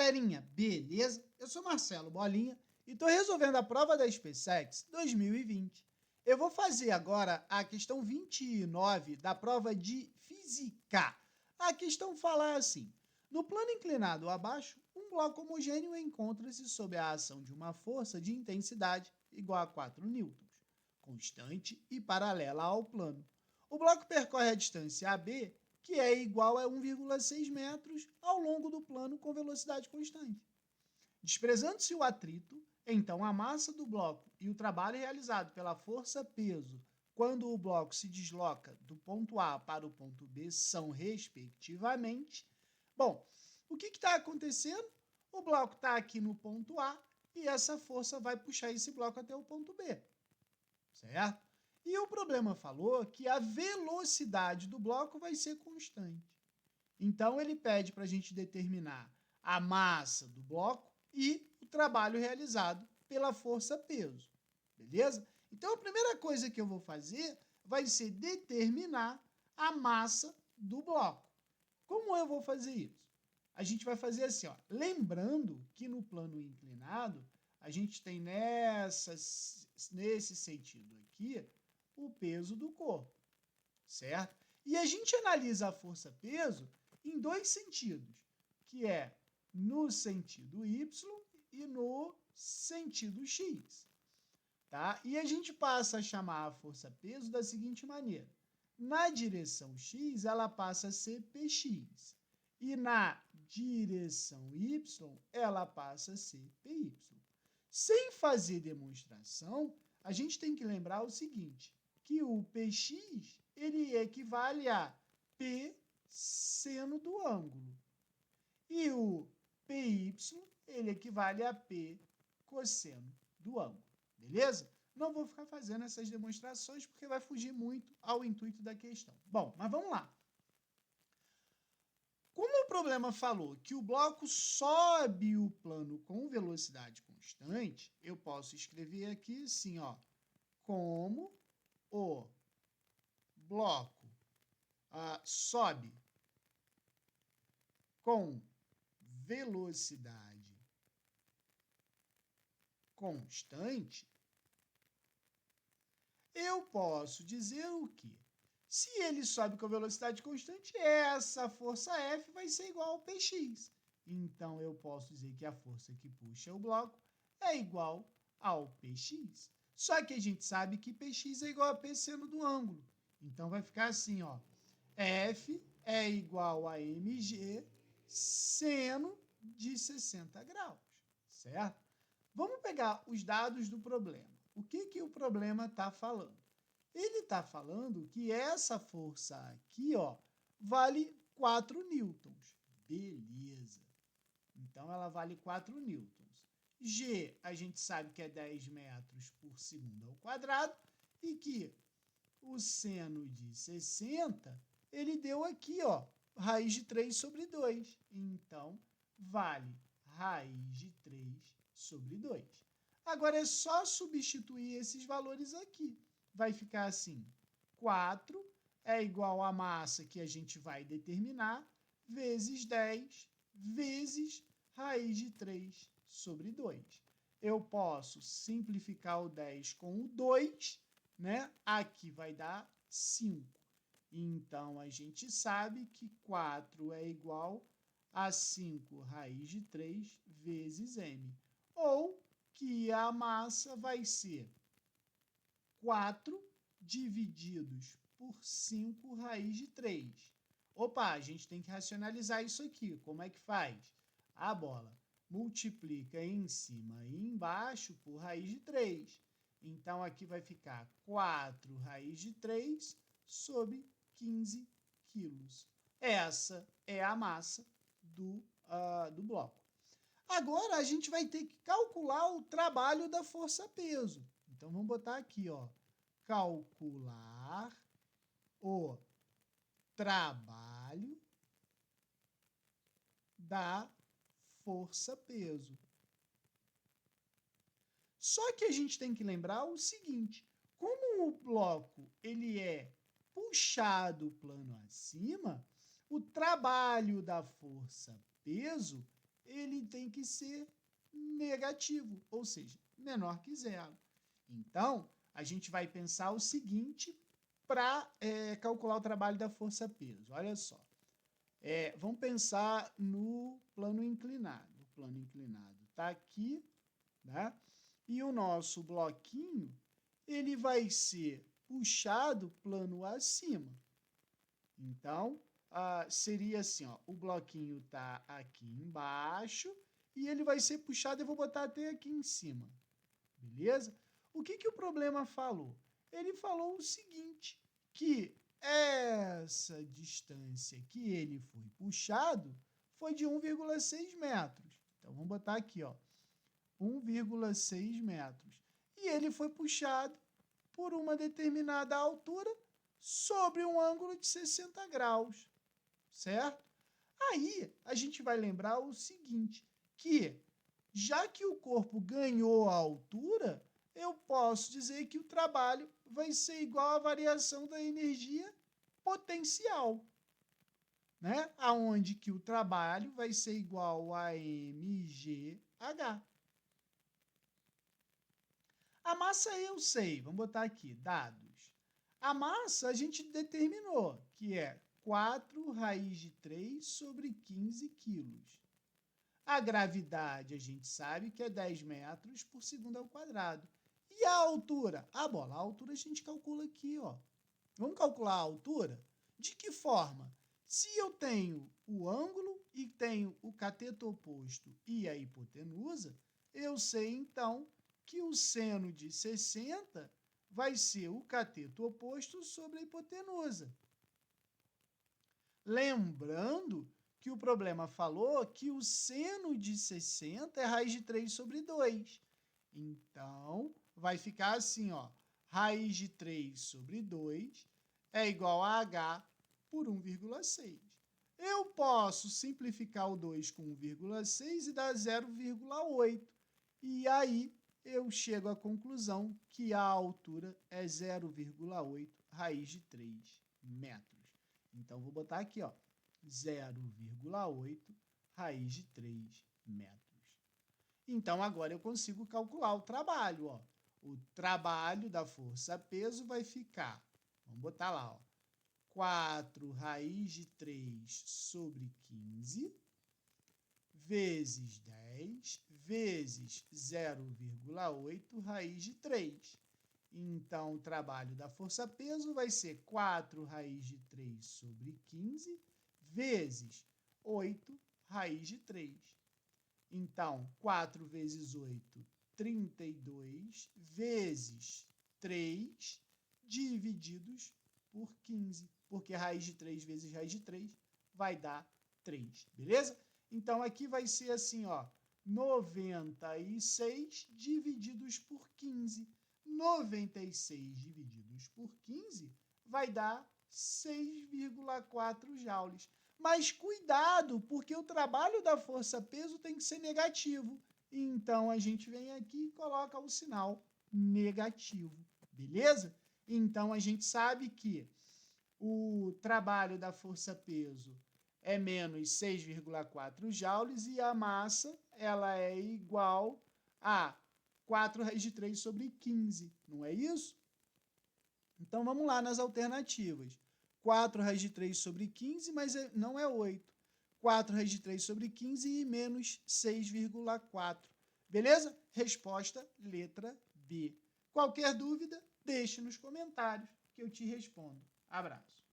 galerinha? Beleza? Eu sou Marcelo Bolinha e estou resolvendo a prova da SpaceX 2020. Eu vou fazer agora a questão 29 da prova de Física. A questão fala assim: no plano inclinado abaixo, um bloco homogêneo encontra-se sob a ação de uma força de intensidade igual a 4 newtons, constante e paralela ao plano. O bloco percorre a distância AB, que é igual a 1,6 metros ao longo do plano com velocidade constante. Desprezando-se o atrito, então a massa do bloco e o trabalho realizado pela força-peso quando o bloco se desloca do ponto A para o ponto B são, respectivamente. Bom, o que está acontecendo? O bloco está aqui no ponto A e essa força vai puxar esse bloco até o ponto B, certo? E o problema falou que a velocidade do bloco vai ser constante. Então, ele pede para a gente determinar a massa do bloco e o trabalho realizado pela força-peso, beleza? Então, a primeira coisa que eu vou fazer vai ser determinar a massa do bloco. Como eu vou fazer isso? A gente vai fazer assim, ó. Lembrando que no plano inclinado, a gente tem nesse sentido aqui o peso do corpo, certo? E a gente analisa a força-peso em dois sentidos, que é no sentido Y e no sentido X, tá? E a gente passa a chamar a força-peso da seguinte maneira: na direção X, ela passa a ser Px, e na direção Y, ela passa a ser Py. Sem fazer demonstração, a gente tem que lembrar o seguinte, que o Px ele equivale a P seno do ângulo. E o Py ele equivale a P cosseno do ângulo. Beleza? Não vou ficar fazendo essas demonstrações porque vai fugir muito ao intuito da questão. Bom, mas vamos lá. Como o problema falou que o bloco sobe o plano com velocidade constante, eu posso escrever aqui assim, ó, como o bloco sobe com velocidade constante, eu posso dizer o quê? Se ele sobe com velocidade constante, essa força F vai ser igual ao Px. Então, eu posso dizer que a força que puxa o bloco é igual ao Px. Só que a gente sabe que Px é igual a P seno do ângulo. Então, vai ficar assim, ó. F é igual a mg seno de 60 graus, certo? Vamos pegar os dados do problema. O que o problema está falando? Ele está falando que essa força aqui, ó, vale 4 newtons. Beleza. Então, ela vale 4 newtons. G, a gente sabe que é 10 metros por segundo ao quadrado e que o seno de 60, ele deu aqui, ó, raiz de 3 sobre 2. Então, vale raiz de 3 sobre 2. Agora, é só substituir esses valores aqui. Vai ficar assim, 4 é igual à massa que a gente vai determinar, vezes 10, vezes raiz de 3 sobre 2. Eu posso simplificar o 10 com o 2, né? Aqui vai dar 5. Então, a gente sabe que 4 é igual a 5 raiz de 3 vezes m. Ou que a massa vai ser 4 divididos por 5 raiz de 3. Opa, a gente tem que racionalizar isso aqui. Como é que faz? A bola multiplica em cima e embaixo por raiz de 3. Então, aqui vai ficar 4 raiz de 3 sobre 15 quilos. Essa é a massa do bloco. Agora, a gente vai ter que calcular o trabalho da força-peso. Então, vamos botar aqui, ó, calcular o trabalho da força-peso. Só que a gente tem que lembrar o seguinte, como o bloco ele é puxado plano acima, o trabalho da força-peso ele tem que ser negativo, ou seja, menor que zero. Então, a gente vai pensar o seguinte para calcular o trabalho da força-peso. Olha só. Vamos pensar no plano inclinado. O plano inclinado está aqui, né? E o nosso bloquinho, ele vai ser puxado plano acima. Então, seria assim, ó, o bloquinho está aqui embaixo e ele vai ser puxado, eu vou botar até aqui em cima, beleza? O que o problema falou? Ele falou o seguinte, que essa distância que ele foi puxado foi de 1,6 metros. Então, vamos botar aqui, ó, 1,6 metros. E ele foi puxado por uma determinada altura sobre um ângulo de 60 graus, certo? Aí, a gente vai lembrar o seguinte, que já que o corpo ganhou a altura, eu posso dizer que o trabalho vai ser igual à variação da energia potencial, né? Aonde que o trabalho vai ser igual a mgh. A massa eu sei, vamos botar aqui, dados. A massa a gente determinou, que é 4 raiz de 3 sobre 15 quilos. A gravidade a gente sabe que é 10 metros por segundo ao quadrado. E a altura? A altura a gente calcula aqui, ó. Vamos calcular a altura? De que forma? Se eu tenho o ângulo e tenho o cateto oposto e a hipotenusa, eu sei, então, que o seno de 60 vai ser o cateto oposto sobre a hipotenusa. Lembrando que o problema falou que o seno de 60 é raiz de 3 sobre 2. Então, vai ficar assim, ó, raiz de 3 sobre 2 é igual a h por 1,6. Eu posso simplificar o 2 com 1,6 e dar 0,8. E aí, eu chego à conclusão que a altura é 0,8 raiz de 3 metros. Então, vou botar aqui, ó, 0,8 raiz de 3 metros. Então, agora eu consigo calcular o trabalho, ó. O trabalho da força-peso vai ficar, vamos botar lá, ó, 4 raiz de 3 sobre 15 vezes 10 vezes 0,8 raiz de 3. Então, o trabalho da força-peso vai ser 4 raiz de 3 sobre 15 vezes 8 raiz de 3. Então, 4 vezes 8, 32, vezes 3, divididos por 15. Porque raiz de 3 vezes raiz de 3 vai dar 3, beleza? Então, aqui vai ser assim, ó, 96 divididos por 15. 96 divididos por 15 vai dar 6,4 joules. Mas cuidado, porque o trabalho da força-peso tem que ser negativo. Então, a gente vem aqui e coloca o sinal negativo, beleza? Então, a gente sabe que o trabalho da força-peso é menos 6,4 joules e a massa ela é igual a 4 raiz de 3 sobre 15, não é isso? Então, vamos lá nas alternativas. 4 raiz de 3 sobre 15, mas não é 8. 4 raiz de 3 sobre 15 e menos 6,4. Beleza? Resposta letra B. Qualquer dúvida, deixe nos comentários que eu te respondo. Abraço.